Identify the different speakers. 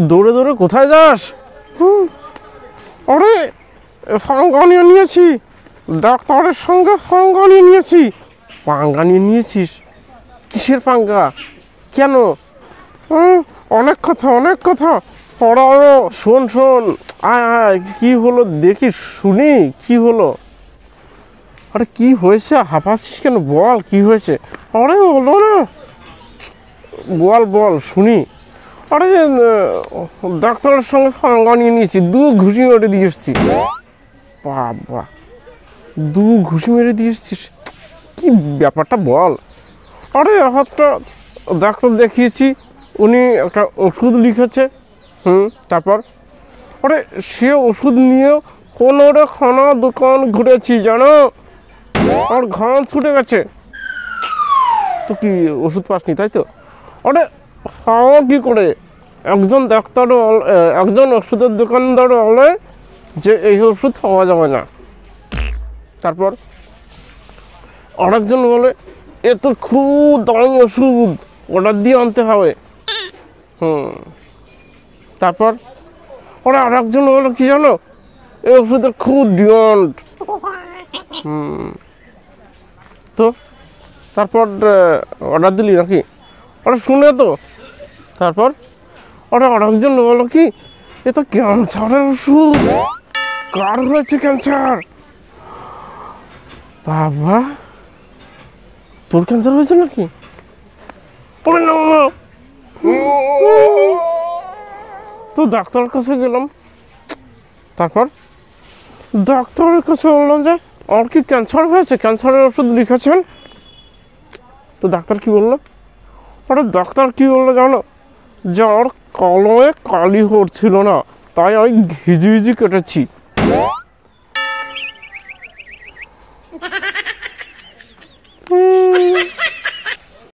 Speaker 1: দৌড়ে দৌড়ে কোথায় যাস? আরে ফাঙ্গা নিয়ে নিয়েছি, ডাক্তারের সঙ্গে ফাঙ্গা নিয়ে নিয়েছি। পাঙ্গা নিয়ে নিয়েছিস? কিসের পাঙ্গা? কেন? অনেক কথা অনেক কথা। শোন শোন, আয় আয়, কি হলো দেখি, শুনি কি হলো। আরে কি হয়েছে, হাঁপাচ্ছিস কেন? বল কি হয়েছে। আরে হলো না, বল বল শুনি। আরে ডাক্তারের সঙ্গে ফাঙ্গা নিয়ে নিয়েছি, 2 ঘুষি মেরে দিয়ে এসছি। বাবা, 2 ঘুষি মেরে দিয়ে এসছিস? কি ব্যাপারটা বল। আরে একটা ডাক্তার দেখিয়েছি, উনি একটা ওষুধ লিখেছে। তারপর আরে সে ওষুধ নিয়েও খানা দোকান ঘুরেছি জানো, আর ঘাম ছুটে গেছে। তো কি ওষুধ পাসনি তাই তো? আরে খাওয়া কী করে? একজন ডাক্তারও, একজন ওষুধের দোকানদারও বলে যে এই ওষুধ পাওয়া যাবে না। তারপর আরেকজন বলে এ তো খুব দামি ওষুধ, অর্ডার দিয়ে আনতে হবে। তারপর ওরা আরেকজন বলে কি জানো, এই ওষুধের খুব ডিমান্ড। তো তারপর অর্ডার দিলি নাকি? ওরা শুনে তো। তারপর ওরা আরেকজন বলো কি, এ তো ক্যান্সারের ওষুধ। কার হয়েছে ক্যান্সার? বাবা, তোর ক্যান্সার হয়েছে নাকি? ওরে না, তো ডাক্তারের কাছে গেলাম। তারপর ডাক্তারের কাছে বললাম যে আমার কি ক্যান্সার হয়েছে, ক্যান্সারের ওষুধ লিখেছেন। তো ডাক্তার কি বললো? আরে ডাক্তার কি বললো জানো, যে আমার কলমে কালি হচ্ছিল না, তাই আমি ঘিজি কেটেছি।